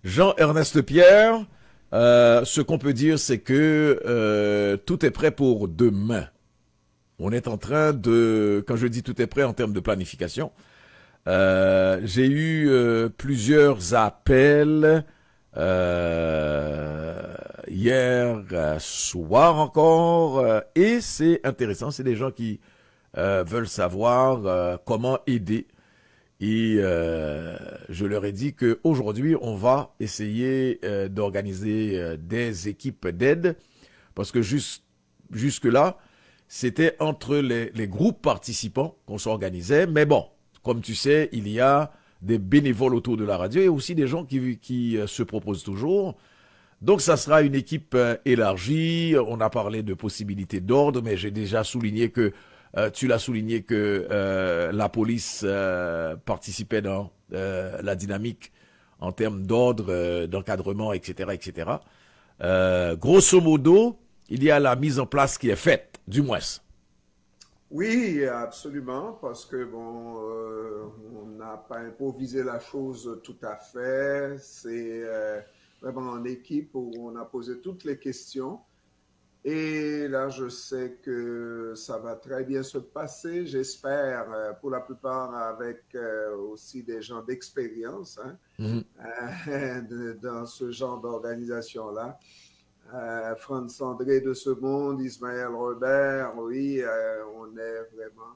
Jean-Ernest Pierre, ce qu'on peut dire, c'est que tout est prêt pour demain. On est en train de, quand je dis tout est prêt en termes de planification, j'ai eu plusieurs appels hier soir encore, et c'est intéressant, c'est des gens qui veulent savoir comment aider. Et je leur ai dit qu'aujourd'hui, on va essayer d'organiser des équipes d'aide, parce que jusque-là, c'était entre les groupes participants qu'on s'organisait. Mais bon, comme tu sais, il y a des bénévoles autour de la radio et aussi des gens qui se proposent toujours. Donc, ça sera une équipe élargie. On a parlé de possibilités d'ordre, mais j'ai déjà souligné que tu l'as souligné que la police participait dans la dynamique en termes d'ordre, d'encadrement, etc., etc. Grosso modo, il y a la mise en place qui est faite, du moins. Oui, absolument, parce que bon, on n'a pas improvisé la chose tout à fait. C'est vraiment en équipe où on a posé toutes les questions. Et là, je sais que ça va très bien se passer. J'espère, pour la plupart, avec aussi des gens d'expérience hein, Mhm. dans ce genre d'organisation-là. Franz André de ce monde, Ismaël Robert, oui, on est vraiment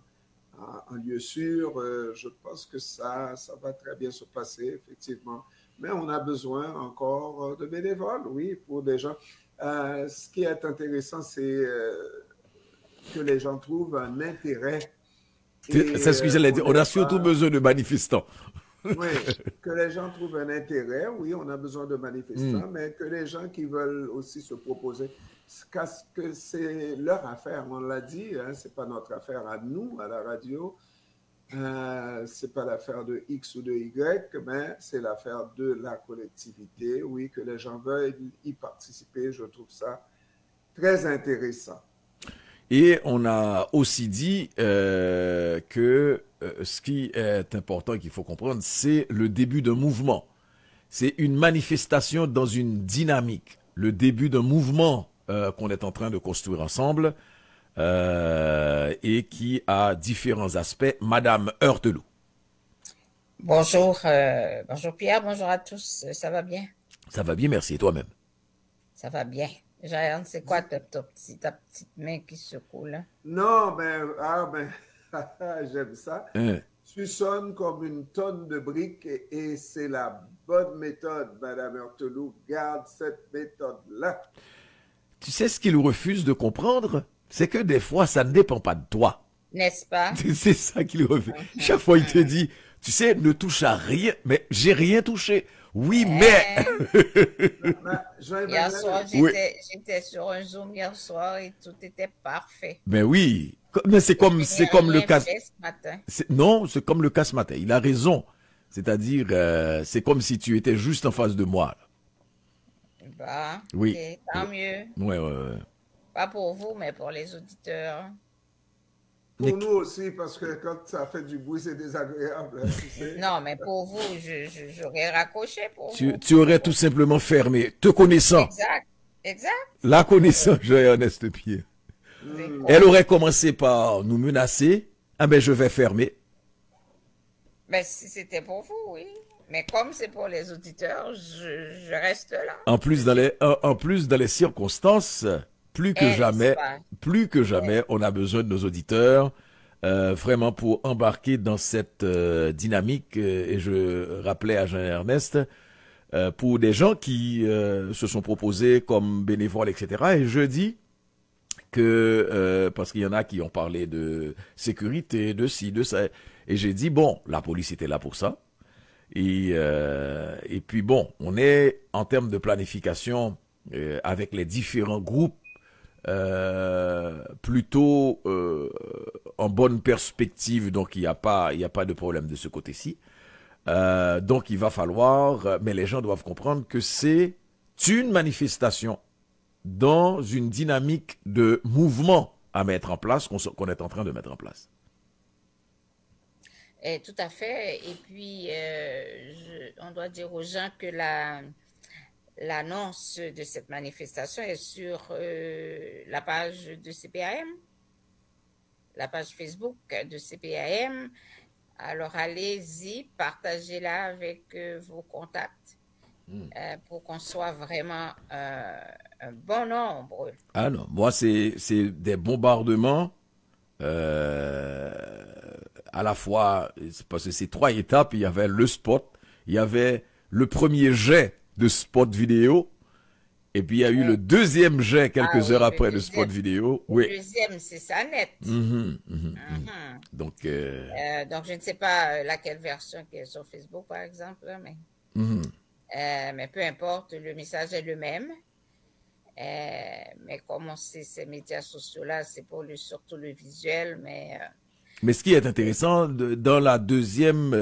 en lieu sûr. Je pense que ça va très bien se passer, effectivement. Mais on a besoin encore de bénévoles, oui, pour des gens. Ce qui est intéressant, c'est que les gens trouvent un intérêt. Et C'est ce que j'allais dire. on On a n'est surtout pas... besoin de manifestants. Oui, que les gens trouvent un intérêt, oui, on a besoin de Mm. manifestants, mais que les gens qui veulent aussi se proposer, que c'est leur affaire, on l'a dit, hein, c'est pas notre affaire à nous, à la radio, c'est pas l'affaire de X ou de Y, mais c'est l'affaire de la collectivité, oui, que les gens veulent y participer, je trouve ça très intéressant. Et on a aussi dit que ce qui est important et qu'il faut comprendre, c'est le début d'un mouvement. C'est une manifestation dans une dynamique. Le début d'un mouvement qu'on est en train de construire ensemble et qui a différents aspects. Madame Heurteloup. Bonjour, bonjour Pierre, bonjour à tous. Ça va bien? Ça va bien, merci. Et toi-même? Ça va bien. Jeanne, c'est quoi ta petite main qui secoue là? Non, ben, j'aime ça. Hein? Tu sonnes comme une tonne de briques et c'est la bonne méthode, Madame Heurteloup. Garde cette méthode-là. Tu sais ce qu'il refuse de comprendre? C'est que des fois, ça ne dépend pas de toi. N'est-ce pas? C'est ça qu'il refuse. Chaque fois, il te dit, tu sais, ne touche à rien, mais j'ai rien touché. Oui, mais... Hier soir, Oui. j'étais sur un Zoom hier soir et tout était parfait. Mais oui, mais c'est Je n'ai comme le rien cas. fait ce matin. Non, c'est comme le cas ce matin. Il a raison. C'est-à-dire, c'est comme si tu étais juste en face de moi. Là. Bah, Oui. ok, tant mieux. Ouais, ouais, ouais. Pas pour vous, mais pour les auditeurs. Mais Pour nous aussi, parce que quand ça fait du bruit, c'est désagréable, hein, tu sais. Non, mais pour vous, j'aurais raccroché pour vous. tu aurais tout simplement fermé. Te connaissant, Exact, exact. la connaissant, Jean-Ernest Pierre. C'est Hmm. Elle quoi? aurait commencé par nous menacer. Ah ben, je vais fermer. Ben, si c'était pour vous, oui. Mais comme c'est pour les auditeurs, je reste là. En plus, dans les circonstances, plus que N'est-ce jamais, pas? on a besoin de nos auditeurs vraiment pour embarquer dans cette dynamique. Et je rappelais à Jean-Ernest, pour des gens qui se sont proposés comme bénévoles, etc. Et je dis que, parce qu'il y en a qui ont parlé de sécurité, de ci, de ça, et j'ai dit, bon, la police était là pour ça. Et puis bon, on est en termes de planification avec les différents groupes plutôt en bonne perspective, donc il y a pas de problème de ce côté-ci. Donc il va falloir, mais les gens doivent comprendre que c'est une manifestation dans une dynamique de mouvement à mettre en place, qu'on est en train de mettre en place. Tout à fait. Et puis, on doit dire aux gens que l'annonce de cette manifestation est sur la page de CPAM, la page Facebook de CPAM. Alors allez-y, partagez-la avec vos contacts pour qu'on soit vraiment un bon nombre. Ah non, moi c'est des bombardements à la fois, parce que c'est 3 étapes, il y avait le spot, il y avait le premier jet de spot vidéo, et puis il y a eu le deuxième jet quelques heures après de spot vidéo. Le deuxième, c'est ça net. Donc, donc, je ne sais pas laquelle version qui est sur Facebook, par exemple, mais, mais peu importe, le message est le même. Mais comme on sait, ces médias sociaux-là, c'est pour surtout le visuel, mais ce qui est intéressant dans la deuxième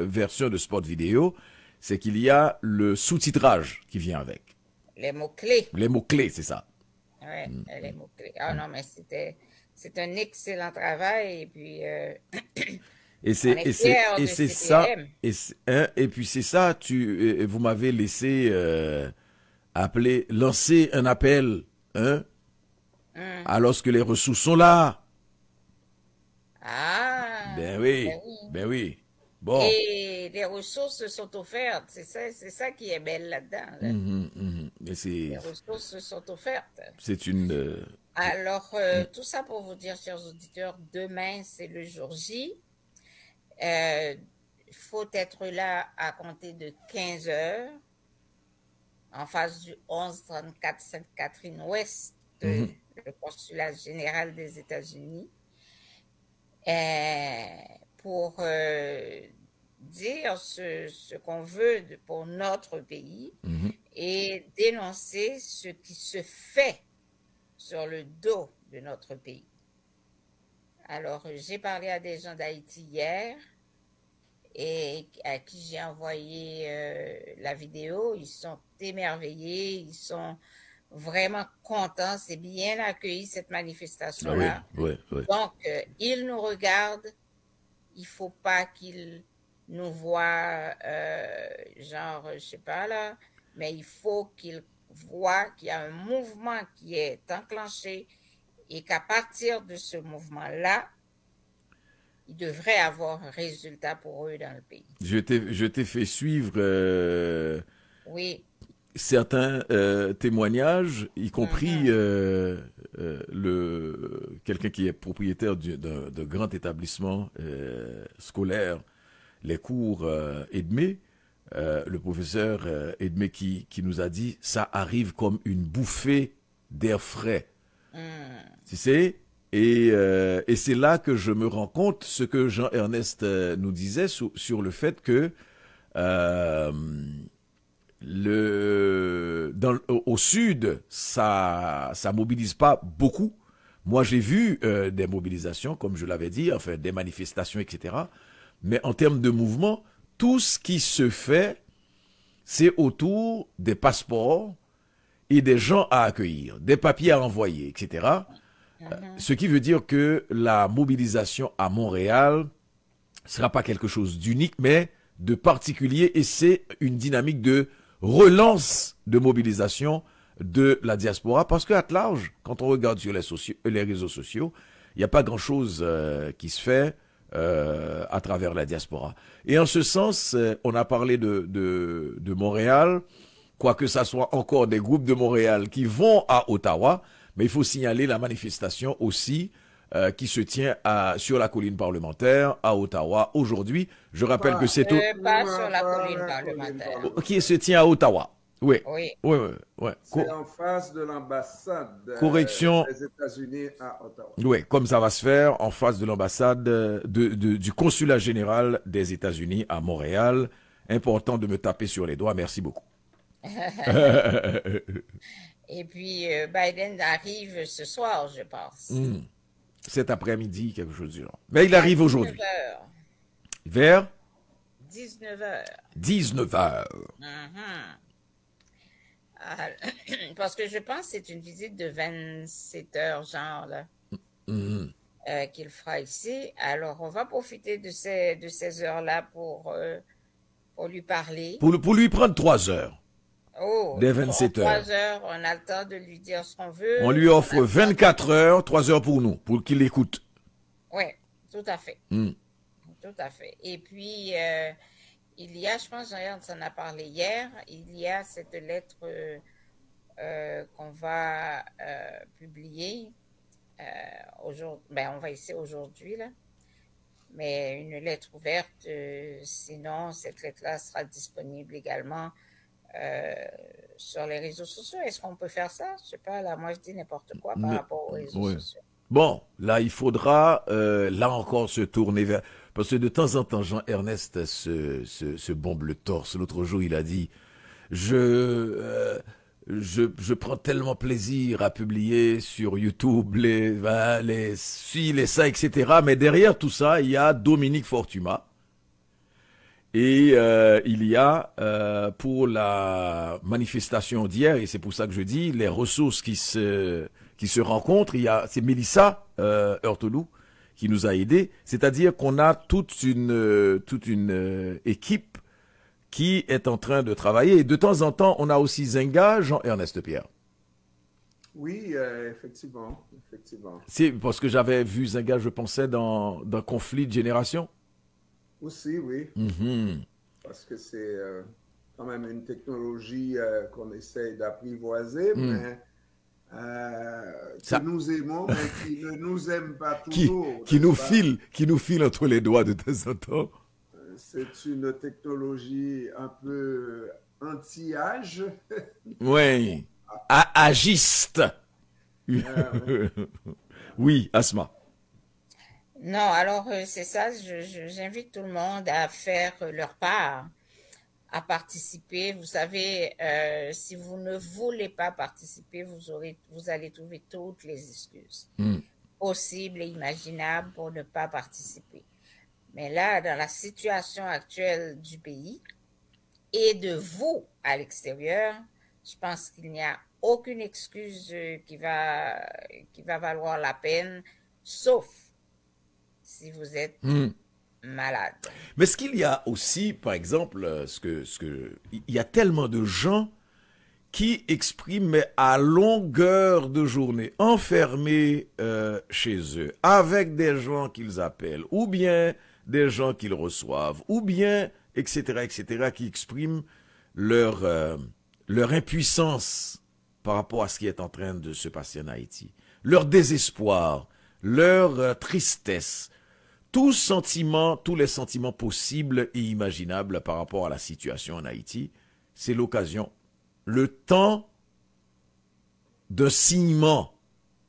version de spot vidéo, c'est qu'il y a le sous-titrage qui vient avec. Les mots-clés. Les mots-clés, c'est ça. Oui, les mots-clés. Ah non, mais c'est un excellent travail. Et puis, et c'est ça. Et puis c'est ça, vous m'avez laissé lancer un appel, alors que les ressources sont là. Ah. Ben oui. Bon. Et les ressources sont offertes. C'est ça qui est belle là-dedans. Les ressources sont offertes. C'est une. Alors, tout ça pour vous dire, chers auditeurs, demain, c'est le jour J. Il faut être là à compter de 15 heures en face du 1134 Sainte-Catherine-Ouest, le consulat général des États-Unis. Pour dire ce qu'on veut pour notre pays et dénoncer ce qui se fait sur le dos de notre pays. Alors, j'ai parlé à des gens d'Haïti hier et à qui j'ai envoyé la vidéo. Ils sont émerveillés, ils sont vraiment contents. C'est bien accueilli, cette manifestation-là. Oui. Donc, ils nous regardent. Il ne faut pas qu'ils nous voient, genre, je ne sais pas là, mais il faut qu'ils voient qu'il y a un mouvement qui est enclenché et qu'à partir de ce mouvement-là, il devrait avoir un résultat pour eux dans le pays. Je t'ai fait suivre oui. certains témoignages, y compris quelqu'un qui est propriétaire d'un grand établissement scolaire, les cours Edmé, le professeur Edmé qui nous a dit ça arrive comme une bouffée d'air frais. Tu sais, et c'est là que je me rends compte ce que Jean-Ernest nous disait sur le fait que au sud, ça mobilise pas beaucoup. Moi, j'ai vu des mobilisations, comme je l'avais dit, enfin des manifestations, etc. Mais en termes de mouvement, tout ce qui se fait, c'est autour des passeports et des gens à accueillir, des papiers à envoyer, etc. Ce qui veut dire que la mobilisation à Montréal sera pas quelque chose d'unique, mais de particulier, et c'est une dynamique de relance de mobilisation de la diaspora, parce qu'à large, quand on regarde sur les réseaux sociaux, il n'y a pas grand-chose qui se fait à travers la diaspora. Et en ce sens, on a parlé de Montréal, quoique ça soit encore des groupes de Montréal qui vont à Ottawa, mais il faut signaler la manifestation aussi qui se tient sur la colline parlementaire à Ottawa aujourd'hui. Je rappelle que c'est pas sur la colline parlementaire. Qui se tient à Ottawa. Oui. C'est en face de l'ambassade des États-Unis à Ottawa. Oui, comme ça va se faire en face de l'ambassade du consulat général des États-Unis à Montréal. Important de me taper sur les doigts. Merci beaucoup. Et puis, Biden arrive ce soir, je pense. Cet après-midi, quelque chose du genre. Mais il arrive aujourd'hui. 19h. Vers 19h. 19h. Parce que je pense que c'est une visite de 27 heures, genre, là, qu'il fera ici. Alors, on va profiter de ces heures-là pour lui parler. Pour lui prendre 3 heures. Oh, dès en 27 heures. 3 heures, on a le temps de lui dire ce qu'on veut. On lui offre 24 heures, 3 heures pour nous, pour qu'il écoute. Oui, tout à fait. Hmm. Tout à fait. Et puis, il y a, je pense, Jean-Yann s'en a parlé hier, il y a cette lettre qu'on va publier aujourd'hui. Ben, on va essayer aujourd'hui, là. Mais une lettre ouverte, sinon, cette lettre-là sera disponible également sur les réseaux sociaux. Est-ce qu'on peut faire ça? Je sais pas, là, moi, je dis n'importe quoi par rapport aux réseaux Oui. sociaux. Bon, là, il faudra, là encore, se tourner vers... Parce que de temps en temps, Jean-Ernest se bombe le torse. L'autre jour, il a dit, je prends tellement plaisir à publier sur YouTube les ci, les ça, etc. Mais derrière tout ça, il y a Dominique Fortuma. Et il y a, pour la manifestation d'hier, et c'est pour ça que je dis, les ressources qui se rencontrent, c'est Mélissa Heurtelou qui nous a aidés. C'est-à-dire qu'on a toute une équipe qui est en train de travailler. Et de temps en temps, on a aussi Zenga, Jean-Ernest Pierre. Oui, effectivement. C'est parce que j'avais vu Zenga, je pensais, dans Conflit de génération. Aussi, oui. Mm-hmm. Parce que c'est quand même une technologie qu'on essaye d'apprivoiser, mais que nous aimons, mais qui ne nous aime pas toujours. Qui nous file entre les doigts de temps en temps. C'est une technologie un peu anti-âge. Oui. Agiste. Oui, Asma. Non, alors c'est ça, j'invite tout le monde à faire leur part, à participer. Vous savez, si vous ne voulez pas participer, vous allez trouver toutes les excuses possibles et imaginables pour ne pas participer. Mais là, dans la situation actuelle du pays et de vous à l'extérieur, je pense qu'il n'y a aucune excuse qui va valoir la peine, sauf si vous êtes malade. Mais ce qu'il y a aussi, par exemple, il y a tellement de gens qui expriment, mais à longueur de journée, enfermés chez eux, avec des gens qu'ils appellent, ou bien des gens qu'ils reçoivent, ou bien, etc., qui expriment leur impuissance par rapport à ce qui est en train de se passer en Haïti, leur désespoir, leur tristesse, tous les sentiments possibles et imaginables par rapport à la situation en Haïti, c'est l'occasion, le temps d'un signement,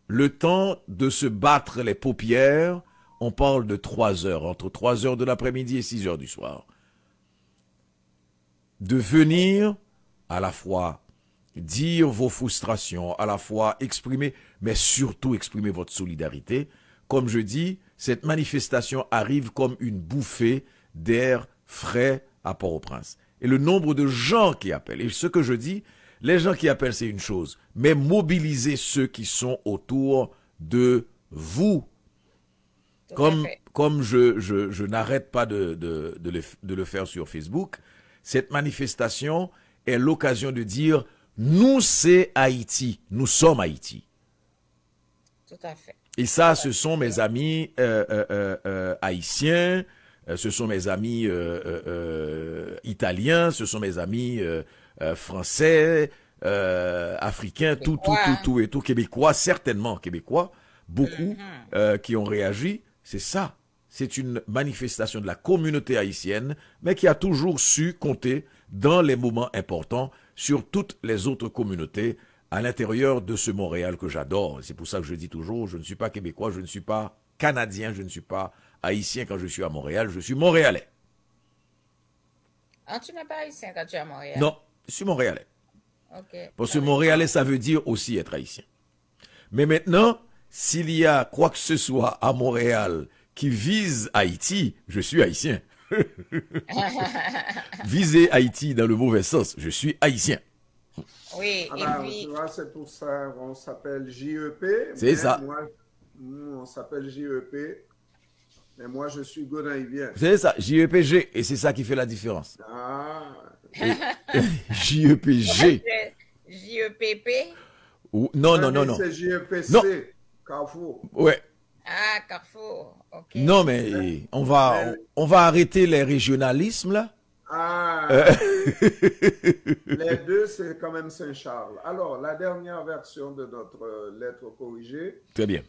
le temps de se battre les paupières. On parle de 3 heures, entre 3 heures de l'après-midi et 6 heures du soir. De venir à la fois dire vos frustrations, à la fois exprimer, mais surtout exprimer votre solidarité. Comme je dis, cette manifestation arrive comme une bouffée d'air frais à Port-au-Prince. Et le nombre de gens qui appellent, et ce que je dis, les gens qui appellent, c'est une chose, mais mobiliser ceux qui sont autour de vous. Comme je n'arrête pas de le faire sur Facebook, cette manifestation est l'occasion de dire, nous c'est Haïti, nous sommes Haïti. Tout à fait. Et ça, ce sont mes amis haïtiens, ce sont mes amis italiens, ce sont mes amis français, africains, tout, québécois, certainement québécois, beaucoup qui ont réagi. C'est ça. C'est une manifestation de la communauté haïtienne, mais qui a toujours su compter dans les moments importants sur toutes les autres communautés à l'intérieur de ce Montréal que j'adore. C'est pour ça que je dis toujours, je ne suis pas québécois, je ne suis pas canadien, je ne suis pas haïtien quand je suis à Montréal, je suis montréalais. Ah, tu n'es pas haïtien quand tu es à Montréal? Non, je suis montréalais. Okay. Parce que montréalais, ça veut dire aussi être haïtien. Mais maintenant, s'il y a quoi que ce soit à Montréal qui vise Haïti, je suis haïtien. Viser Haïti dans le mauvais sens, je suis haïtien. Oui, et puis... Tu vois, c'est pour ça qu'on s'appelle JEP. C'est ça. Moi, nous, on s'appelle JEP Mais moi, je suis gonaïvien. C'est ça, JEPG, et c'est ça qui fait la différence. Ah, JEPG. JEPP? Non, non, non, non. c'est Non. JEPC, Carrefour. Ouais. Ah, Carrefour. OK. Non, mais on va arrêter les régionalismes, là. Ah, les deux, c'est quand même Saint-Charles. Alors, la dernière version de notre lettre corrigée. Très bien.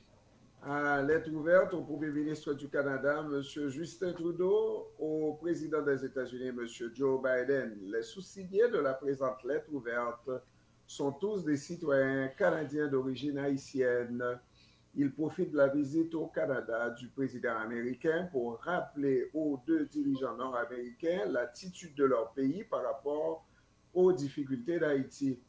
Lettre ouverte au Premier ministre du Canada, M. Justin Trudeau, au président des États-Unis, M. Joe Biden. Les sous-signés de la présente lettre ouverte sont tous des citoyens canadiens d'origine haïtienne. Ils profitent de la visite au Canada du président américain pour rappeler aux deux dirigeants nord-américains l'attitude de leur pays par rapport aux difficultés d'Haïti.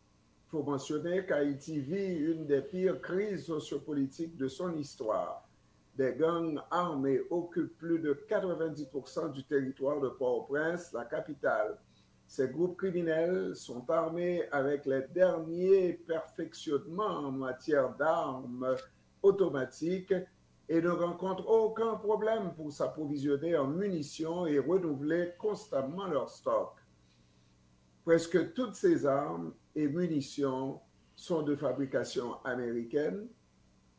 Il faut mentionner qu'Haïti vit une des pires crises sociopolitiques de son histoire. Des gangs armés occupent plus de 90% du territoire de Port-au-Prince, la capitale. Ces groupes criminels sont armés avec les derniers perfectionnements en matière d'armes automatiques et ne rencontrent aucun problème pour s'approvisionner en munitions et renouveler constamment leur stock. Presque toutes ces armes et munitions sont de fabrication américaine.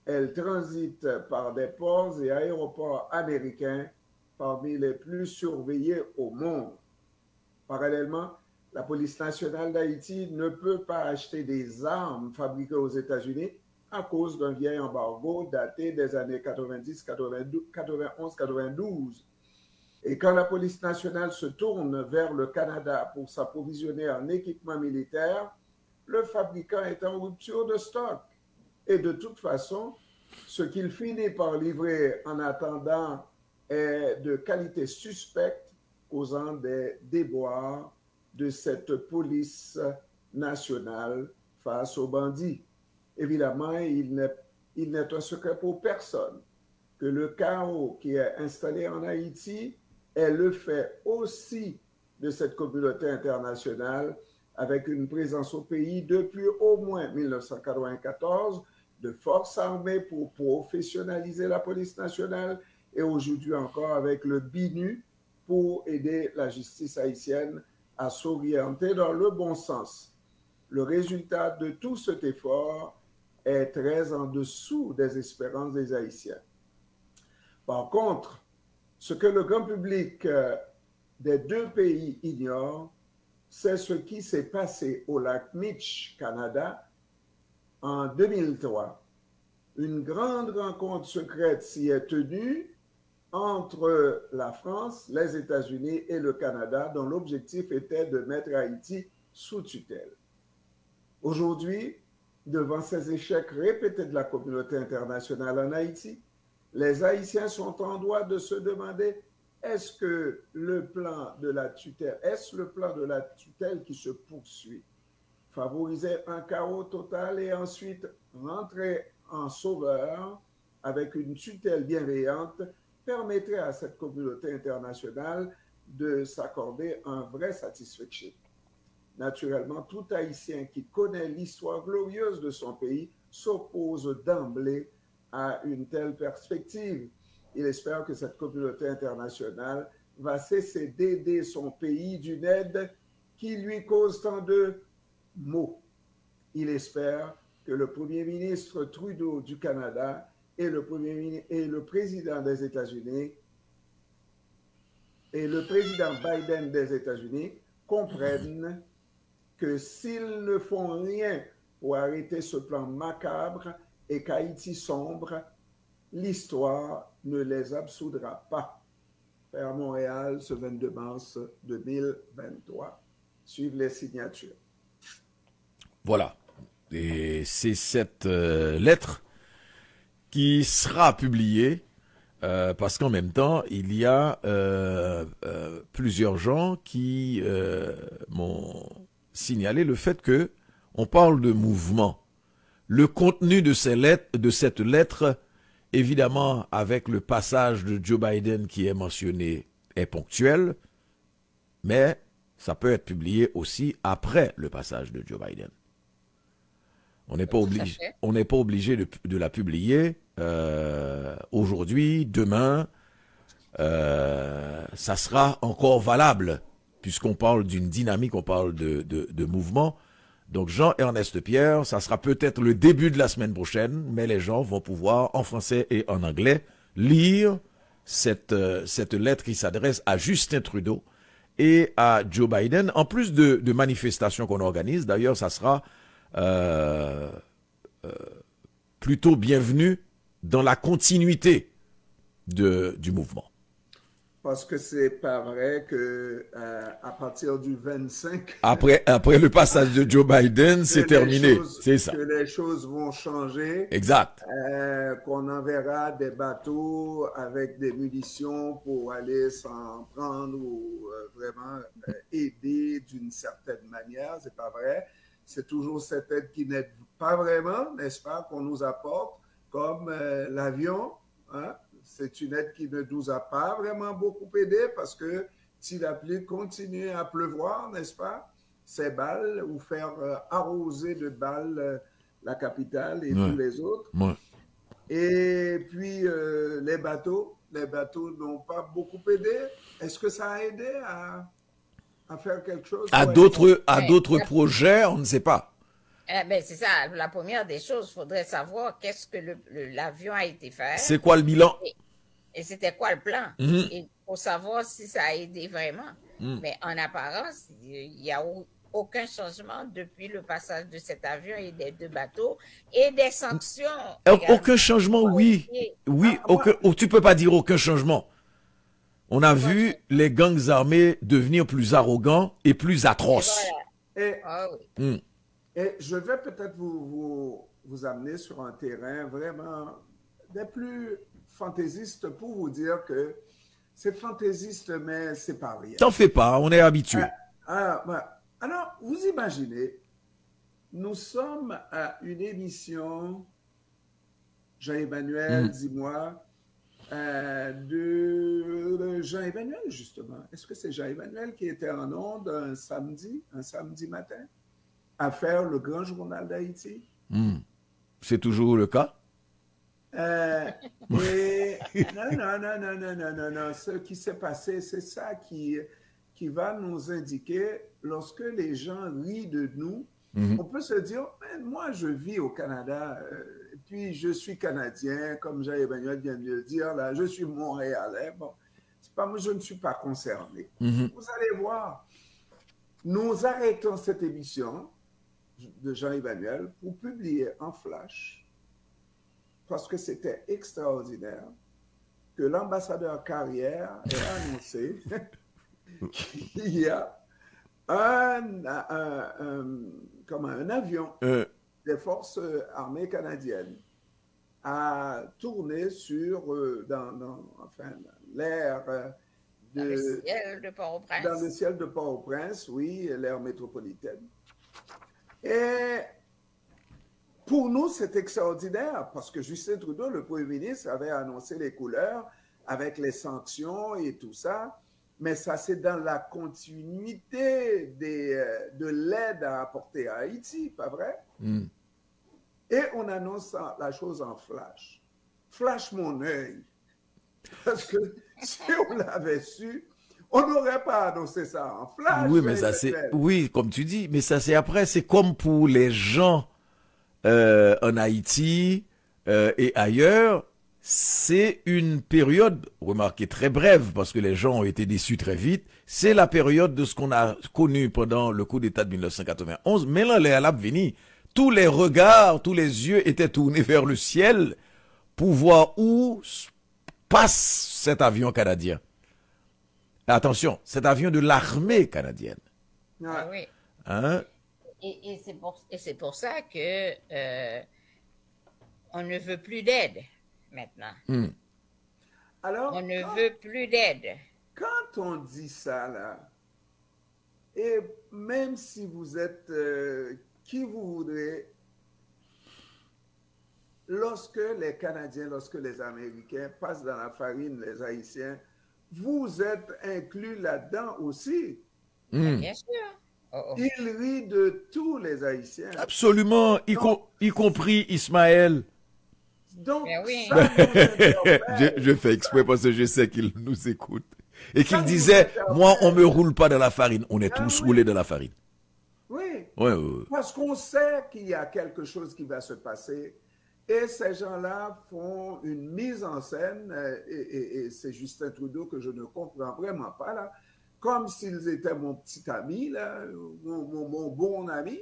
Elles transitent par des ports et aéroports américains parmi les plus surveillés au monde. Parallèlement, la police nationale d'Haïti ne peut pas acheter des armes fabriquées aux États-Unis à cause d'un vieil embargo daté des années 90, 91, 92. Et quand la police nationale se tourne vers le Canada pour s'approvisionner en équipement militaire, le fabricant est en rupture de stock. Et de toute façon, ce qu'il finit par livrer en attendant est de qualité suspecte, causant des déboires de cette police nationale face aux bandits. Évidemment, il n'est un secret pour personne que le chaos qui est installé en Haïti est le fait aussi de cette communauté internationale avec une présence au pays depuis au moins 1994 de forces armées pour professionnaliser la police nationale et aujourd'hui encore avec le BINU pour aider la justice haïtienne à s'orienter dans le bon sens. Le résultat de tout cet effort est très en dessous des espérances des Haïtiens. Par contre, ce que le grand public des deux pays ignore, c'est ce qui s'est passé au lac Mitch, Canada, en 2003. Une grande rencontre secrète s'y est tenue entre la France, les États-Unis et le Canada, dont l'objectif était de mettre Haïti sous tutelle. Aujourd'hui, devant ces échecs répétés de la communauté internationale en Haïti, les Haïtiens sont en droit de se demander est-ce le plan de la tutelle qui se poursuit, favoriser un chaos total et ensuite rentrer en sauveur avec une tutelle bienveillante permettrait à cette communauté internationale de s'accorder un vrai satisfaction. Naturellement, tout Haïtien qui connaît l'histoire glorieuse de son pays s'oppose d'emblée à une telle perspective. Il espère que cette communauté internationale va cesser d'aider son pays d'une aide qui lui cause tant de maux. Il espère que le Premier ministre Trudeau du Canada et le président des États-Unis et le président Biden des États-Unis comprennent que s'ils ne font rien pour arrêter ce plan macabre et qu'Haïti sombre, l'histoire ne les absoudra pas. Père Montréal, ce 22 mars 2023. Suivent les signatures. Voilà. Et c'est cette lettre qui sera publiée parce qu'en même temps, il y a plusieurs gens qui m'ont signalé le fait que on parle de mouvement. Le contenu de cette lettre, évidemment, avec le passage de Joe Biden qui est mentionné, est ponctuel, mais ça peut être publié aussi après le passage de Joe Biden. On n'est pas obligé de la publier aujourd'hui, demain, ça sera encore valable, puisqu'on parle d'une dynamique, on parle de mouvement. Donc Jean-Ernest Pierre, ça sera peut-être le début de la semaine prochaine, mais les gens vont pouvoir, en français et en anglais, lire cette lettre qui s'adresse à Justin Trudeau et à Joe Biden, en plus de manifestations qu'on organise. D'ailleurs, ça sera plutôt bienvenu dans la continuité du mouvement. Parce que c'est pas vrai que à partir du 25... Après le passage de Joe Biden, c'est terminé. C'est ça. Que les choses vont changer. Exact. Qu'on enverra des bateaux avec des munitions pour aller s'en prendre ou vraiment aider d'une certaine manière. C'est pas vrai. C'est toujours cette aide qui n'aide pas vraiment, n'est-ce pas, qu'on nous apporte, comme l'avion, hein? C'est une aide qui ne nous a pas vraiment beaucoup aidé parce que s'il a continué à pleuvoir, n'est-ce pas, ces balles ou faire arroser de balles la capitale et tous les autres. Ouais. Et puis les bateaux n'ont pas beaucoup aidé. Est-ce que ça a aidé à faire quelque chose? À d'autres projets, on ne sait pas. Ben, c'est ça, la première des choses, il faudrait savoir qu'est-ce que l'avion a été fait. C'est quoi le bilan? Et c'était quoi le plan? Et pour savoir si ça a aidé vraiment. Mais en apparence, il n'y a aucun changement depuis le passage de cet avion et des 2 bateaux et des sanctions. Aucun changement, oui. Oui, tu peux pas dire aucun changement. On a vu les gangs armés devenir plus arrogants et plus atroces. Et je vais peut-être vous amener sur un terrain vraiment des plus fantaisistes pour vous dire que c'est fantaisiste, mais c'est pas rien. T'en fais pas, on est habitué. Alors, vous imaginez, nous sommes à une émission, Jean-Emmanuel, dis-moi, de Jean-Emmanuel, justement. Est-ce que c'est Jean-Emmanuel qui était en ondes un samedi matin, à faire le grand journal d'Haïti? C'est toujours le cas? Non. Ce qui s'est passé, c'est ça qui va nous indiquer, lorsque les gens rient de nous, on peut se dire, moi je vis au Canada, puis je suis Canadien, comme Jean-Emmanuel vient de le dire, là, je suis Montréalais, bon, c'est pas moi, je ne suis pas concerné. Vous allez voir, nous arrêtons cette émission de Jean-Emmanuel pour publier en flash, parce que c'était extraordinaire, que l'ambassadeur Carrière ait annoncé qu'il y a un avion des forces armées canadiennes a tourné dans l'air dans le ciel de Port-au-Prince. Dans le ciel de Port-au-Prince, oui, l'air métropolitaine. Et pour nous, c'est extraordinaire parce que Justin Trudeau, le Premier ministre, avait annoncé les couleurs avec les sanctions et tout ça, mais ça, c'est dans la continuité de l'aide à apporter à Haïti, pas vrai? Et on annonce la chose en flash. Flash mon œil. Parce que si on l'avait su, on n'aurait pas annoncé ça en flash. Oui, mais ça c'est... Oui, comme tu dis, mais ça c'est après, c'est comme pour les gens en Haïti et ailleurs, c'est une période, remarquez, très brève, parce que les gens ont été déçus très vite. C'est la période de ce qu'on a connu pendant le coup d'État de 1991, mais là, à l'avenir, tous les regards, tous les yeux étaient tournés vers le ciel pour voir où passe cet avion canadien. Attention, cet avion de l'armée canadienne. Ah oui. Hein? Et c'est pour ça que on ne veut plus d'aide maintenant. Alors, on ne veut plus d'aide. Quand on dit ça, là, et même si vous êtes qui vous voudrez, lorsque les Canadiens, lorsque les Américains passent dans la farine, les Haïtiens, vous êtes inclus là-dedans aussi. Bien sûr. Il rit de tous les Haïtiens. Absolument, y compris Ismaël. Donc, Ben oui. ça nous interpelle. Je fais exprès parce que je sais qu'il nous écoute. Et qu'il Ça nous disait, moi, on interpelle. me roule pas dans la farine. On est Ah tous oui, roulés dans la farine. oui. Ouais, ouais, ouais. Parce qu'on sait qu'il y a quelque chose qui va se passer. Et ces gens-là font une mise en scène, et c'est Justin Trudeau que je ne comprends vraiment pas, là, comme s'ils étaient mon petit ami, là, mon bon ami,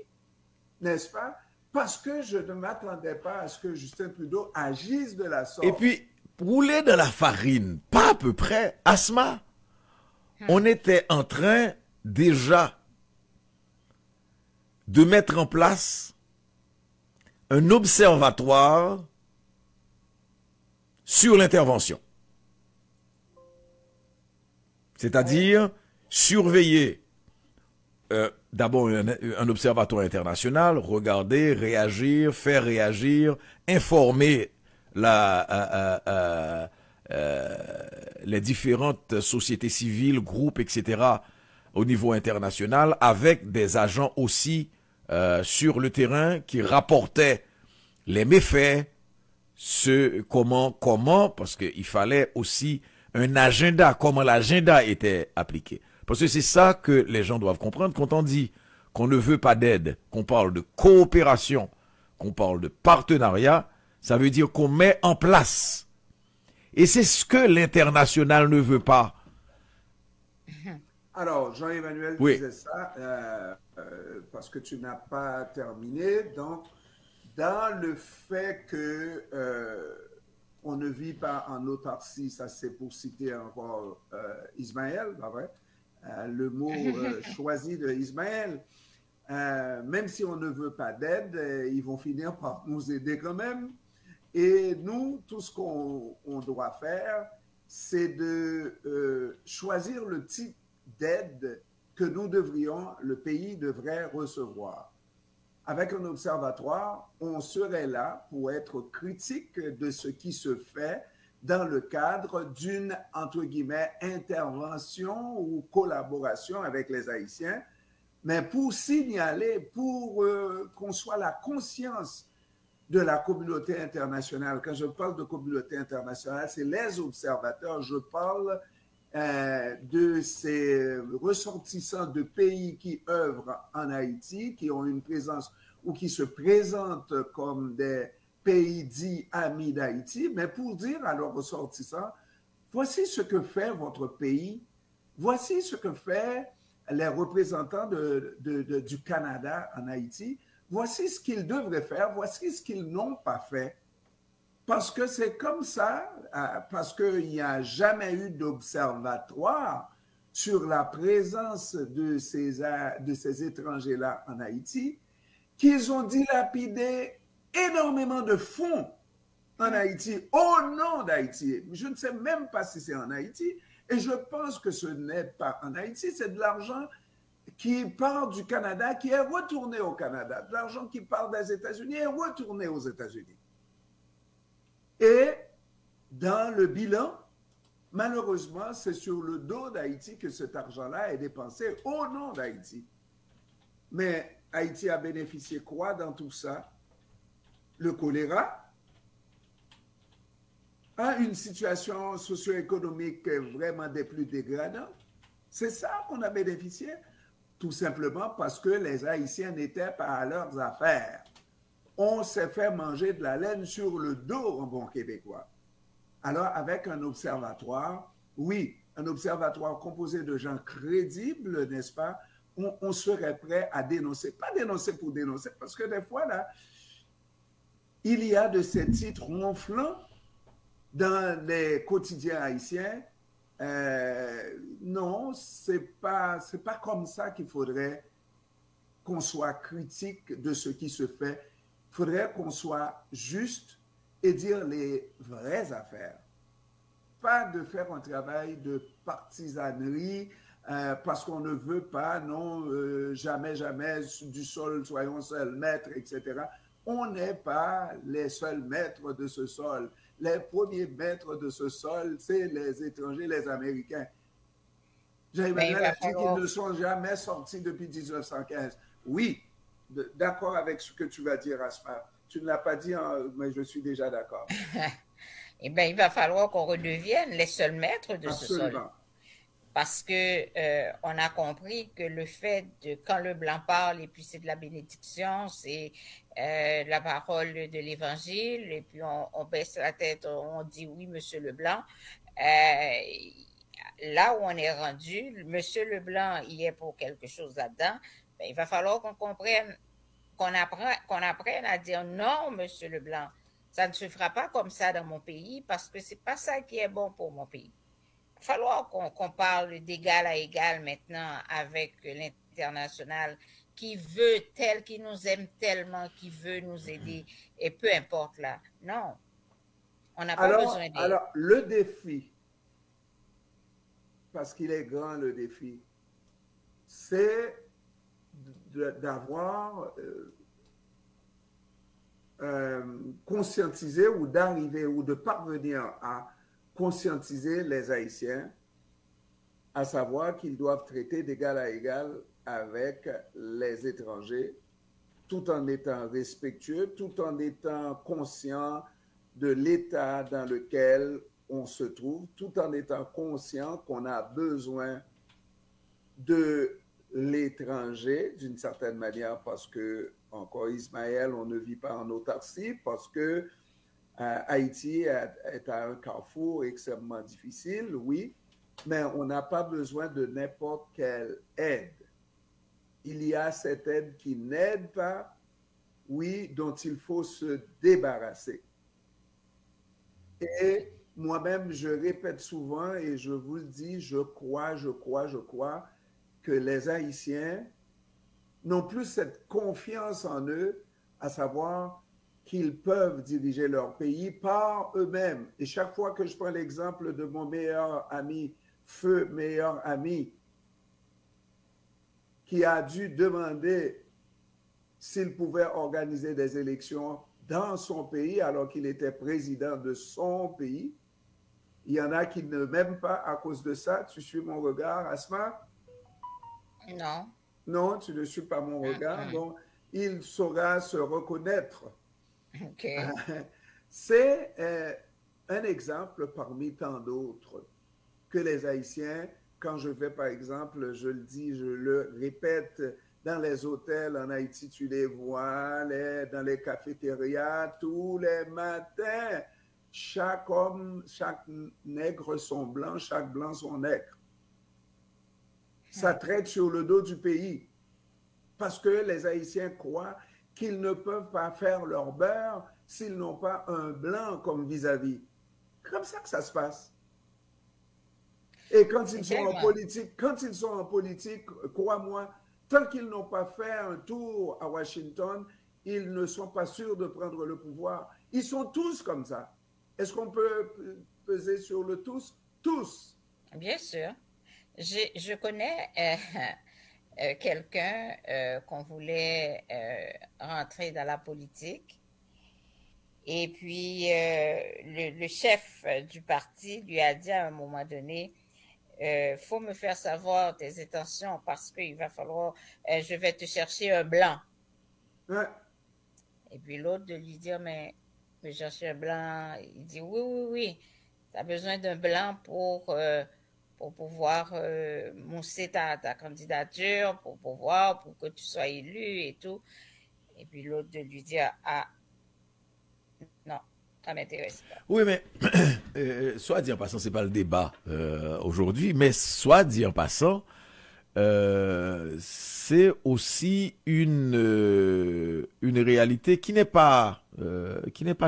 n'est-ce pas? Parce que je ne m'attendais pas à ce que Justin Trudeau agisse de la Et sorte. puis, rouler dans la farine, pas à peu près, Asma, on était en train déjà de mettre en place un observatoire sur l'intervention. C'est-à-dire surveiller d'abord un observatoire international, regarder, réagir, faire réagir, informer les différentes sociétés civiles, groupes, etc. au niveau international, avec des agents aussi sur le terrain qui rapportaient les méfaits, comment, parce qu'il fallait aussi un agenda, comment l'agenda était appliqué. Parce que c'est ça que les gens doivent comprendre quand on dit qu'on ne veut pas d'aide, qu'on parle de coopération, qu'on parle de partenariat, ça veut dire qu'on met en place. Et c'est ce que l'international ne veut pas. Alors, Jean-Emmanuel Oui. disait ça parce que tu n'as pas terminé. Donc, dans le fait que on ne vit pas en autarcie, ça c'est pour citer encore Ismaël, pas vrai? Le mot choisi de Ismaël, même si on ne veut pas d'aide, ils vont finir par nous aider quand même. Et nous, tout ce qu'on doit faire, c'est de choisir le type d'aide que nous devrions, le pays devrait recevoir. Avec un observatoire, on serait là pour être critique de ce qui se fait dans le cadre d'une, entre guillemets, intervention ou collaboration avec les Haïtiens, mais pour signaler, pour qu'on soit la conscience de la communauté internationale. Quand je parle de communauté internationale, c'est les observateurs. Je parle de ces ressortissants de pays qui œuvrent en Haïti, qui ont une présence ou qui se présentent comme des pays dits amis d'Haïti, mais pour dire à leurs ressortissants, voici ce que fait votre pays, voici ce que fait les représentants du Canada en Haïti, voici ce qu'ils devraient faire, voici ce qu'ils n'ont pas fait. Parce que c'est comme ça, parce qu'il n'y a jamais eu d'observatoire sur la présence de ces étrangers-là en Haïti, qu'ils ont dilapidé énormément de fonds en Haïti, au nom d'Haïti. Je ne sais même pas si c'est en Haïti, et je pense que ce n'est pas en Haïti, c'est de l'argent qui part du Canada, qui est retourné au Canada, de l'argent qui part des États-Unis est retourné aux États-Unis. Et dans le bilan, malheureusement, c'est sur le dos d'Haïti que cet argent-là est dépensé au nom d'Haïti. Mais Haïti a bénéficié quoi dans tout ça? Le choléra, une situation socio-économique vraiment des plus dégradantes. C'est ça qu'on a bénéficié, tout simplement parce que les Haïtiens n'étaient pas à leurs affaires. On s'est fait manger de la laine sur le dos en bon québécois. Alors, avec un observatoire, oui, un observatoire composé de gens crédibles, n'est-ce pas, on serait prêt à dénoncer. Pas dénoncer pour dénoncer, parce que des fois, là, il y a de ces titres ronflants dans les quotidiens haïtiens. Non, c'est pas comme ça qu'il faudrait qu'on soit critique de ce qui se fait. Il faudrait qu'on soit juste et dire les vraies affaires. Pas de faire un travail de partisanerie parce qu'on ne veut pas, non, jamais, jamais du sol, soyons seuls maîtres, etc. On n'est pas les seuls maîtres de ce sol. Les premiers maîtres de ce sol, c'est les étrangers, les Américains. Jean-Emmanuel a dit qu'ils ne sont jamais sortis depuis 1915. Oui, d'accord avec ce que tu vas dire, Asma. Tu ne l'as pas dit, hein, mais je suis déjà d'accord. Eh bien, il va falloir qu'on redevienne les seuls maîtres de ce sol. Absolument. Parce que on a compris que le fait de quand le blanc parle et puis c'est de la bénédiction, c'est la parole de l'évangile et puis on baisse la tête, on dit oui, Monsieur Leblanc. Là où on est rendu, Monsieur Leblanc y est pour quelque chose là-dedans. Ben, il va falloir qu'on comprenne, qu'on apprenne à dire non, Monsieur Leblanc. Ça ne se fera pas comme ça dans mon pays parce que c'est pas ça qui est bon pour mon pays. Il va falloir qu'on parle d'égal à égal maintenant avec l'international qui nous aime tellement, qui veut nous aider, et peu importe là. Non, on n'a pas besoin d'aide. Alors, le défi, parce qu'il est grand le défi, c'est d'avoir conscientisé ou d'arriver ou de parvenir à conscientiser les Haïtiens, à savoir qu'ils doivent traiter d'égal à égal avec les étrangers, tout en étant respectueux, tout en étant conscient de l'état dans lequel on se trouve, tout en étant conscient qu'on a besoin de l'étranger d'une certaine manière parce que, encore Ismaël, on ne vit pas en autarcie, parce que Haïti est à un carrefour extrêmement difficile, oui, mais on n'a pas besoin de n'importe quelle aide. Il y a cette aide qui n'aide pas, oui, dont il faut se débarrasser. Et moi-même, je répète souvent et je vous le dis, je crois que les Haïtiens n'ont plus cette confiance en eux, à savoir qu'ils peuvent diriger leur pays par eux-mêmes. Et chaque fois que je prends l'exemple de mon meilleur ami, feu meilleur ami, qui a dû demander s'il pouvait organiser des élections dans son pays alors qu'il était président de son pays, il y en a qui ne m'aiment pas à cause de ça. Tu suis mon regard, Asma? Non. Non, tu ne suis pas mon regard. Donc, il saura se reconnaître. OK. C'est un exemple parmi tant d'autres que les Haïtiens, quand je vais par exemple, je le dis, je le répète, dans les hôtels en Haïti, tu les vois, dans les cafétérias, tous les matins, chaque homme, chaque nègre son blanc, chaque blanc son nègre. Ça traite sur le dos du pays. Parce que les Haïtiens croient qu'ils ne peuvent pas faire leur beurre s'ils n'ont pas un blanc comme vis-à-vis. Comme ça que ça se passe. Et quand ils sont en politique, crois-moi, tant qu'ils n'ont pas fait un tour à Washington, ils ne sont pas sûrs de prendre le pouvoir. Ils sont tous comme ça. Est-ce qu'on peut peser sur le tous? Tous. Bien sûr. Je connais quelqu'un qu'on voulait rentrer dans la politique. Et puis, le chef du parti lui a dit à un moment donné, faut me faire savoir tes intentions parce qu'il va falloir, je vais te chercher un blanc. Ouais. Et puis l'autre de lui dire, mais me chercher un blanc. Il dit, oui, tu as besoin d'un blanc pour pouvoir mousser ta candidature, pour que tu sois élu et tout. Et puis l'autre de lui dire, ah, non, ça m'intéresse pas. Oui, mais soit dit en passant, c'est pas le débat aujourd'hui, mais soit dit en passant, c'est aussi une réalité qui n'est pas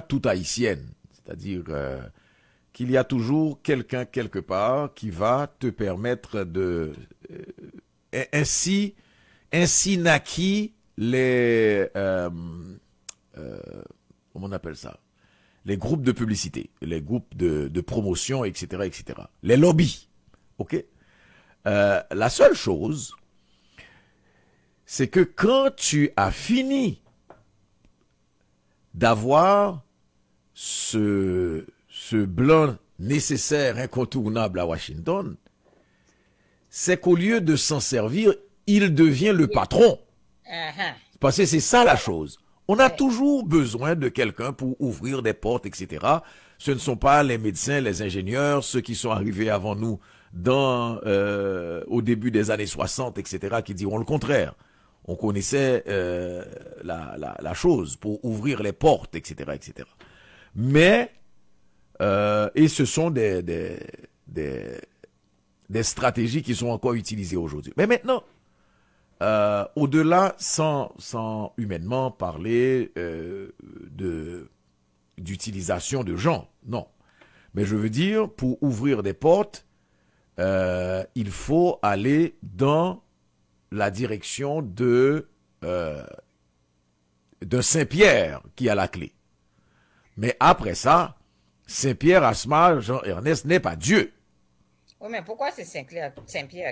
toute haïtienne, c'est-à-dire qu'il y a toujours quelqu'un quelque part qui va te permettre de ainsi naquit les comment on appelle ça, les groupes de publicité, les groupes de promotion, etc., etc. Les lobbies, ok. La seule chose, c'est que quand tu as fini d'avoir ce blanc nécessaire, incontournable à Washington, c'est qu'au lieu de s'en servir, il devient le patron. Parce que c'est ça la chose. On a toujours besoin de quelqu'un pour ouvrir des portes, etc. Ce ne sont pas les médecins, les ingénieurs, ceux qui sont arrivés avant nous au début des années 60, etc., qui diront le contraire. On connaissait la chose pour ouvrir les portes, etc., etc. Mais, et ce sont des stratégies qui sont encore utilisées aujourd'hui. Mais maintenant, au-delà, sans humainement parler d'utilisation de gens, non. Mais je veux dire, pour ouvrir des portes, il faut aller dans la direction de Saint-Pierre qui a la clé. Mais après ça, Saint-Pierre, Asma, Jean-Ernest n'est pas Dieu. Oui, mais pourquoi c'est Saint-Pierre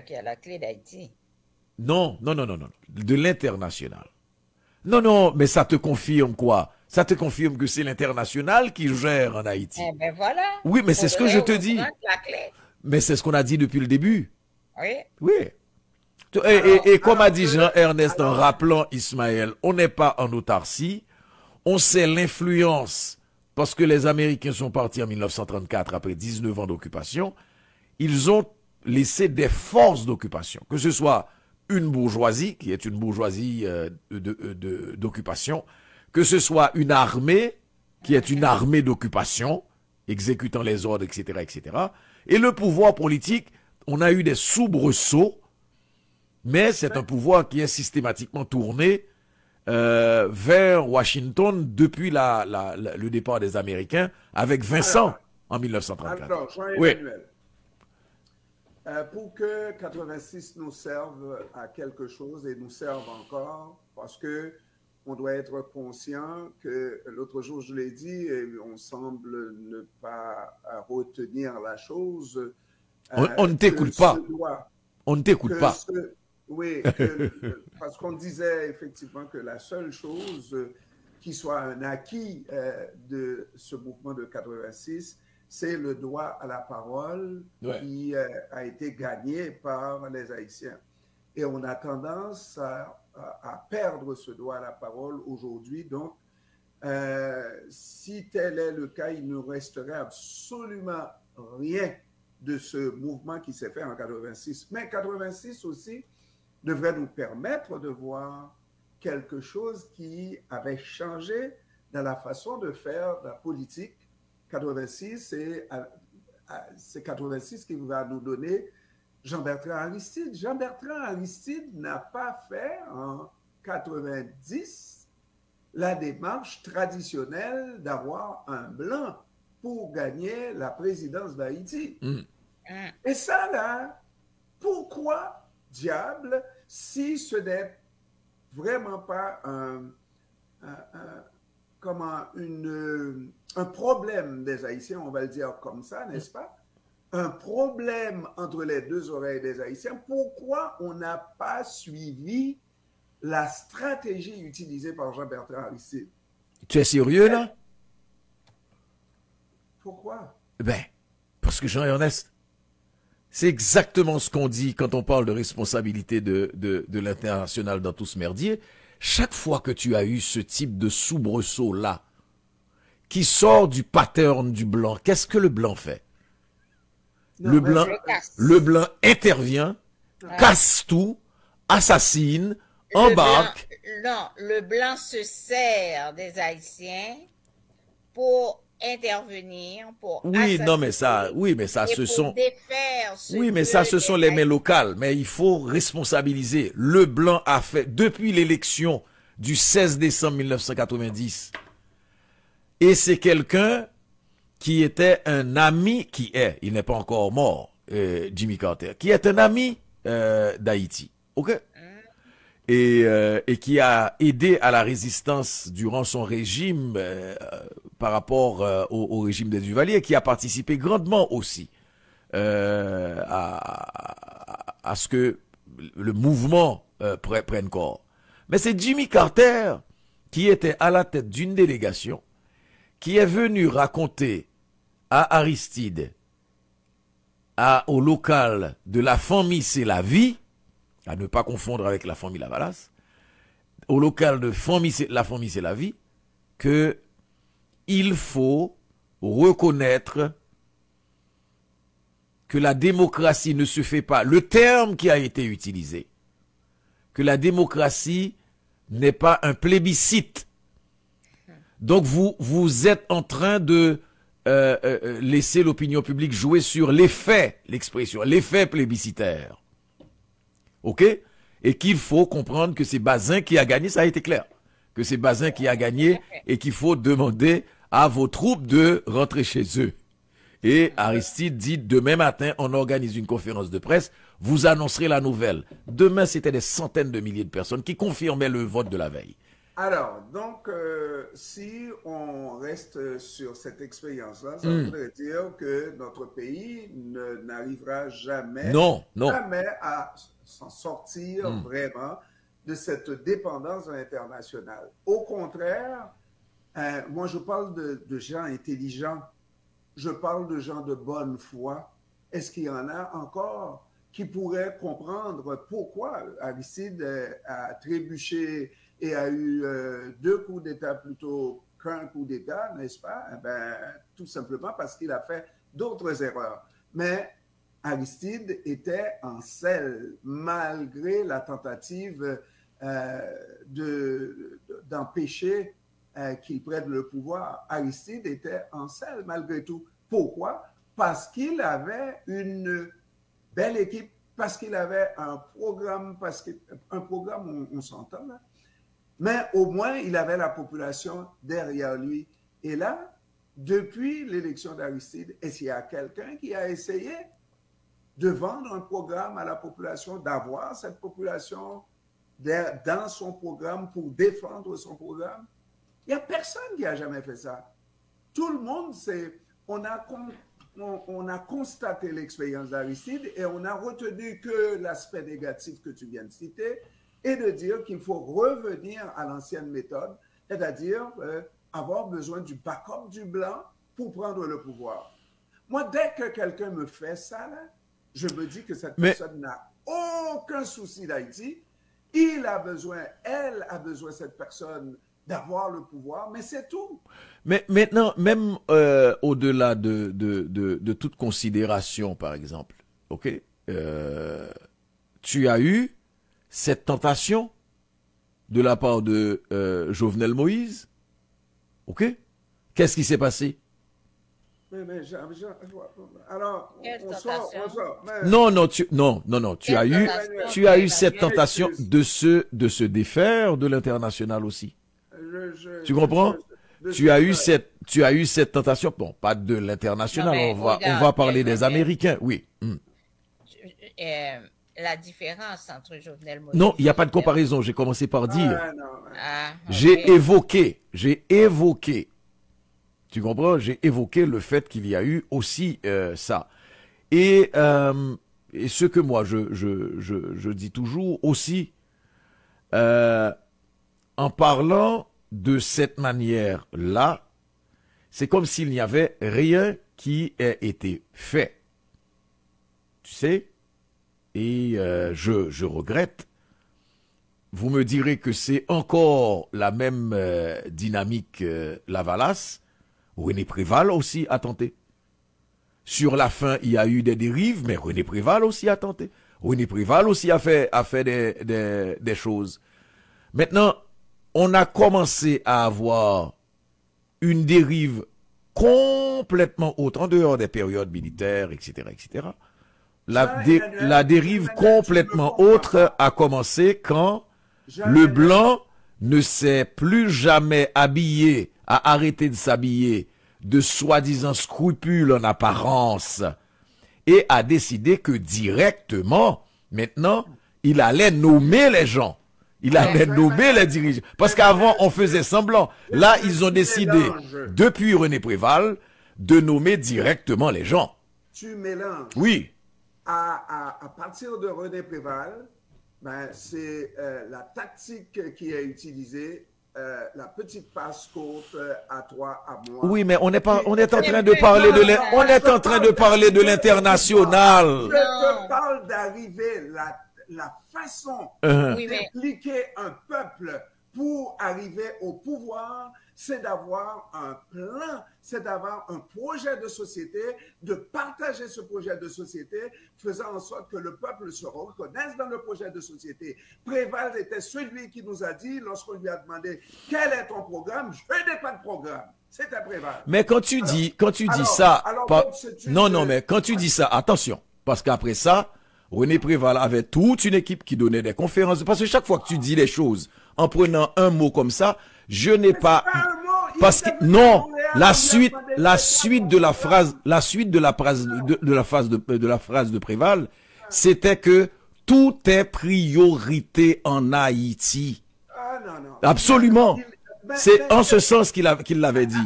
qui a la clé d'Haïti? Non. De l'international. Non, mais ça te confirme quoi? Ça te confirme que c'est l'international qui gère en Haïti. Eh ben voilà. Oui, mais c'est ce que je te dis. La clé. Mais c'est ce qu'on a dit depuis le début. Oui. Oui. Et comme a dit Jean-Ernest en rappelant Ismaël, on n'est pas en autarcie. On sait l'influence, parce que les Américains sont partis en 1934 après 19 ans d'occupation. Ils ont laissé des forces d'occupation, que ce soit une bourgeoisie, qui est une bourgeoisie d'occupation, que ce soit une armée, qui est une armée d'occupation, exécutant les ordres, etc., etc. Et le pouvoir politique, on a eu des soubresauts, mais c'est un pouvoir qui est systématiquement tourné vers Washington depuis le départ des Américains, avec Vincent en 1934. Alors, Jean-Emmanuel, pour que 86 nous serve à quelque chose et nous serve encore, parce que on doit être conscient que l'autre jour, je l'ai dit, et on semble ne pas retenir la chose. On ne t'écoute pas. On ne t'écoute pas. Oui, parce qu'on disait effectivement que la seule chose qui soit un acquis de ce mouvement de 86, c'est le droit à la parole qui a été gagné par les Haïtiens. Et on a tendance à perdre ce droit à la parole aujourd'hui. Donc, si tel est le cas, il ne resterait absolument rien de ce mouvement qui s'est fait en 86. Mais 86 aussi devrait nous permettre de voir quelque chose qui avait changé dans la façon de faire la politique. 86, c'est 86 qui va nous donner Jean-Bertrand Aristide. Jean-Bertrand Aristide n'a pas fait en 90 la démarche traditionnelle d'avoir un blanc pour gagner la présidence d'Haïti. Et ça, là, pourquoi, diable, si ce n'est vraiment pas un problème des Haïtiens, on va le dire comme ça, n'est-ce pas? Un problème entre les deux oreilles des Haïtiens. Pourquoi on n'a pas suivi la stratégie utilisée par Jean-Bertrand Aristide? Tu es sérieux, là? Pourquoi? Ben, parce que Jean-Ernest, c'est exactement ce qu'on dit quand on parle de responsabilité de l'international dans tout ce merdier. Chaque fois que tu as eu ce type de soubresaut-là, qui sort du pattern du blanc, qu'est-ce que le blanc fait? Non, le blanc intervient, casse tout, assassine, embarque. Le blanc se sert des Haïtiens pour intervenir, pour mais ça, ce sont ce les mains locales, mais il faut responsabiliser. Le blanc a fait, depuis l'élection du 16 décembre 1990, et c'est quelqu'un qui était un ami, il n'est pas encore mort, Jimmy Carter, qui est un ami d'Haïti, ok? Et qui a aidé à la résistance durant son régime par rapport au régime des Duvalier, qui a participé grandement aussi à ce que le mouvement prenne corps. Mais c'est Jimmy Carter qui était à la tête d'une délégation qui est venu raconter à Aristide, au local de la famille C'est la vie, à ne pas confondre avec la famille Lavalas, au local de la famille c'est la vie, que il faut reconnaître que la démocratie ne se fait pas, le terme qui a été utilisé, que la démocratie n'est pas un plébiscite. Donc vous êtes en train de laisser l'opinion publique jouer sur l'effet, l'expression, l'effet plébiscitaire. OK? Et qu'il faut comprendre que c'est Bazin qui a gagné, ça a été clair. Que c'est Bazin qui a gagné et qu'il faut demander à vos troupes de rentrer chez eux. Et Aristide dit, demain matin, on organise une conférence de presse, vous annoncerez la nouvelle. Demain, c'était des centaines de milliers de personnes qui confirmaient le vote de la veille. Alors, donc, si on reste sur cette expérience-là, ça voudrait dire que notre pays n'arrivera jamais, jamais à s'en sortir vraiment de cette dépendance internationale. Au contraire, moi, je parle de gens intelligents. Je parle de gens de bonne foi. Est-ce qu'il y en a encore qui pourraient comprendre pourquoi Aristide a trébuché et a eu 2 coups d'État plutôt qu'un coup d'État, n'est-ce pas? Eh ben, tout simplement parce qu'il a fait d'autres erreurs. Mais Aristide était en selle, malgré la tentative d'empêcher qu'il prenne le pouvoir. Aristide était en selle malgré tout. Pourquoi? Parce qu'il avait une belle équipe, parce qu'il avait un programme, on s'entend là, mais au moins il avait la population derrière lui. Et là, depuis l'élection d'Aristide, est-ce qu'il y a quelqu'un qui a essayé de vendre un programme à la population, d'avoir cette population dans son programme pour défendre son programme? Il n'y a personne qui a jamais fait ça. Tout le monde sait. On a constaté l'expérience d'Aristide et on a retenu que l'aspect négatif que tu viens de citer et de dire qu'il faut revenir à l'ancienne méthode, c'est-à-dire avoir besoin du backup du blanc pour prendre le pouvoir. Moi, dès que quelqu'un me fait ça, là, je me dis que cette personne n'a aucun souci d'Haïti. Elle a besoin, cette personne, d'avoir le pouvoir, mais c'est tout. Mais maintenant, même au-delà de toute considération, par exemple, ok, tu as eu cette tentation de la part de Jovenel Moïse, ok? Qu'est-ce qui s'est passé? Alors, on sort. Non, tu as eu cette tentation de se défaire de l'international aussi. Tu comprends? Tu as eu cette tentation, bon, pas de l'international, on va parler des Américains, oui. La différence entre Jovenel Moïse... Non, il n'y a pas de comparaison, j'ai commencé par dire. J'ai évoqué, tu comprends? J'ai évoqué le fait qu'il y a eu aussi ça. Et ce que moi, je dis toujours aussi, en parlant de cette manière-là, c'est comme s'il n'y avait rien qui ait été fait. Tu sais? Et je regrette. Vous me direz que c'est encore la même dynamique Lavalas. René Préval aussi a tenté. Sur la fin, il y a eu des dérives, mais René Préval aussi a tenté. René Préval aussi a fait des choses. Maintenant, on a commencé à avoir une dérive complètement autre, en dehors des périodes militaires, etc., etc. La dérive complètement autre a commencé quand le blanc ne s'est plus jamais habillé, a arrêté de s'habiller de soi-disant scrupules en apparence et a décidé que directement, maintenant, il allait nommer les gens. Il allait nommer les dirigeants. Parce qu'avant, on faisait semblant. Là, ils ont décidé, depuis René Préval, de nommer directement les gens. Tu mélanges. Oui. À partir de René Préval, ben, c'est la tactique qui est utilisée, la petite passe courte à toi, à moi. Oui, mais on est en train de parler de l'international. Je te parle d'arriver la façon d'impliquer un peuple pour arriver au pouvoir, c'est d'avoir un plan, c'est d'avoir un projet de société, de partager ce projet de société, faisant en sorte que le peuple se reconnaisse dans le projet de société. Préval était celui qui nous a dit, lorsqu'on lui a demandé quel est ton programme, je n'ai pas de programme. C'était Préval. Mais quand tu dis ça, mais quand tu dis ça, attention, parce qu'après ça, René Préval avait toute une équipe qui donnait des conférences, parce que chaque fois que tu dis les choses en prenant un mot comme ça, je n'ai pas, parce que non, la suite de la phrase de Préval, c'était que tout est priorité en Haïti. Absolument. C'est en ce sens qu'il l'avait dit.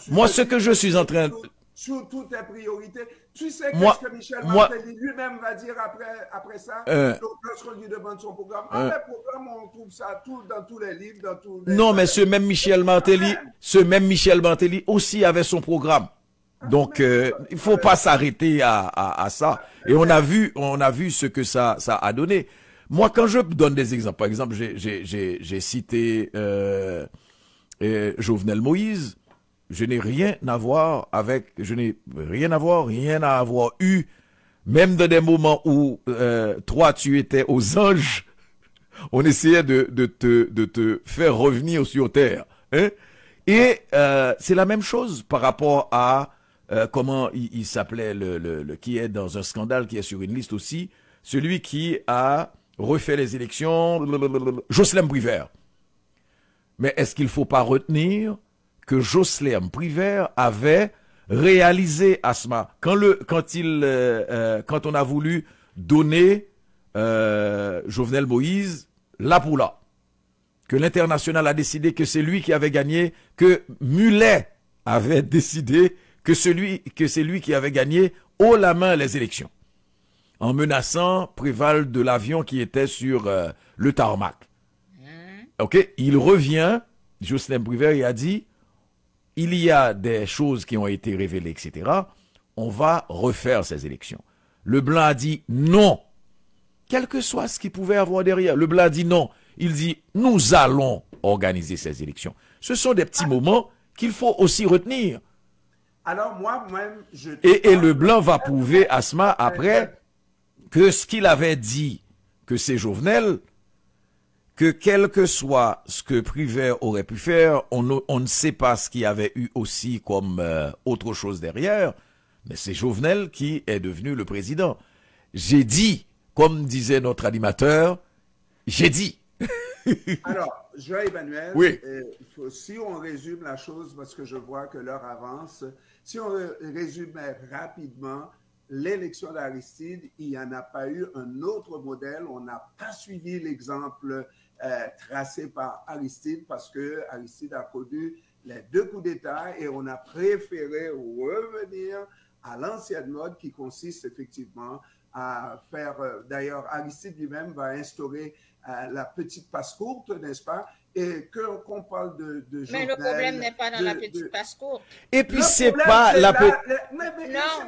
Moi, ce que je suis en train de... Sur toutes les priorités. Tu sais qu'est-ce que Michel Martelly lui-même va dire après ça, lorsqu'on lui demande son programme. Les programmes, on trouve ça dans tous les livres, dans tous les... Non, mais ce même Michel Martelly aussi avait son programme. Donc, il faut pas s'arrêter à ça. Et on a vu ce que ça a donné. Moi, quand je donne des exemples, par exemple, j'ai cité Jovenel Moïse. Je n'ai rien à avoir eu, même dans des moments où toi tu étais aux anges, on essayait de te faire revenir sur terre. Hein? Et c'est la même chose par rapport à comment il s'appelait le qui est dans un scandale, qui est sur une liste aussi, celui qui a refait les élections, Jocelyn Privert. Mais est-ce qu'il faut pas retenir que Jocelyn Privert avait réalisé Asma quand on a voulu donner Jovenel Moïse là pour là, que l'international a décidé que c'est lui qui avait gagné, que Mulet avait décidé que c'est lui qui avait gagné haut la main les élections, en menaçant Préval de l'avion qui était sur le tarmac. Ok, il revient, Jocelyn Privert, il a dit: il y a des choses qui ont été révélées, etc. On va refaire ces élections. Le Blanc a dit non. Quel que soit ce qu'il pouvait avoir derrière, le Blanc a dit non. Il dit: nous allons organiser ces élections. Ce sont des petits moments qu'il faut aussi retenir. Alors moi-même, et le Blanc va prouver, Asma, après, que ce qu'il avait dit, que c'est Jovenel, que quel que soit ce que Privert aurait pu faire, on ne sait pas ce qu'il y avait eu aussi comme autre chose derrière, mais c'est Jovenel qui est devenu le président. J'ai dit, comme disait notre animateur, j'ai dit. Alors, Joël-Emmanuel, oui. Si on résume la chose, parce que je vois que l'heure avance, si on résumait rapidement l'élection d'Aristide, il n'y en a pas eu un autre modèle. On n'a pas suivi l'exemple tracé par Aristide, parce que Aristide a connu les 2 coups d'État et on a préféré revenir à l'ancienne mode qui consiste effectivement à faire... D'ailleurs, Aristide lui-même va instaurer la petite passe-courte, n'est-ce pas? Et qu'on parle de mais le problème n'est pas dans la petite passe-courte. Et puis c'est pas la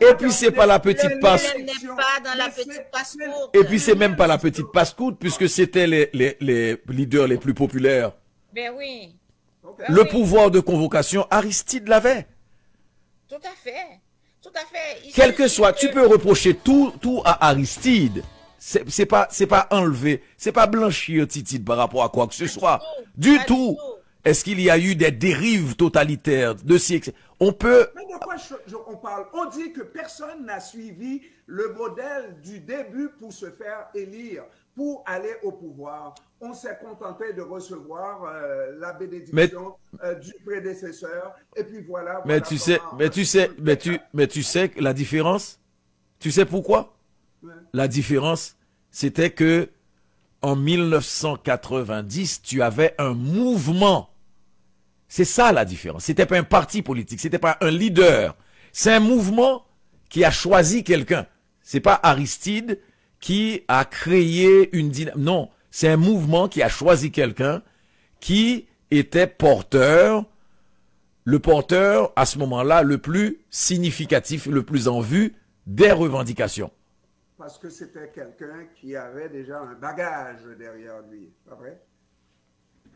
et puis c'est pas la petite passe. Le problème n'est pas dans la petite passe-courte. Et puis c'est même pas la petite passe-courte, puisque c'était les leaders les plus populaires. Ben oui. Le pouvoir de convocation, Aristide l'avait. Tout à fait. Tout à fait. Quel que soit, tu peux reprocher tout à Aristide. C'est pas enlever, c'est pas blanchir Titide par rapport à quoi que ce soit. Du tout. Est-ce qu'il y a eu des dérives totalitaires de siècles? On peut... Mais de quoi on parle? On dit que personne n'a suivi le modèle du début pour se faire élire, pour aller au pouvoir. On s'est contenté de recevoir la bénédiction du prédécesseur, et puis voilà. Mais tu sais la différence? Tu sais pourquoi? Ouais. La différence, c'était que en 1990, tu avais un mouvement. C'est ça la différence. C'était pas un parti politique, c'était pas un leader. C'est un mouvement qui a choisi quelqu'un. C'est pas Aristide qui a créé une dynamique. Non, c'est un mouvement qui a choisi quelqu'un qui était porteur, le porteur à ce moment-là le plus significatif, le plus en vue des revendications. Parce que c'était quelqu'un qui avait déjà un bagage derrière lui, pas vrai?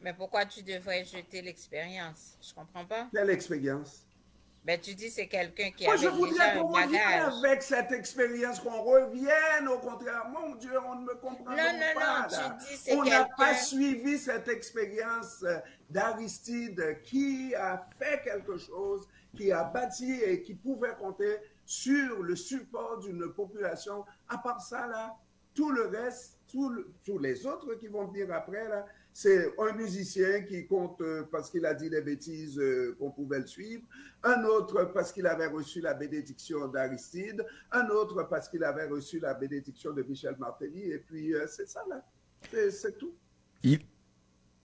Mais pourquoi tu devrais jeter l'expérience? Je comprends pas. Quelle expérience? Ben, tu dis c'est quelqu'un qui Moi, je avait déjà voudrais un qu'on revienne bagage. avec cette expérience, qu'on revienne au contraire. Mon Dieu, on ne me comprend Non, non, pas, non, là. tu dis c'est On n'a pas quelqu'un. suivi cette expérience d'Aristide qui a fait quelque chose, qui a bâti et qui pouvait compter sur le support d'une population. À part ça, là, tout le reste, tous les autres qui vont venir après, là, c'est un musicien qui compte parce qu'il a dit des bêtises qu'on pouvait le suivre, un autre parce qu'il avait reçu la bénédiction d'Aristide, un autre parce qu'il avait reçu la bénédiction de Michel Martelly, et puis c'est ça, là. C'est tout.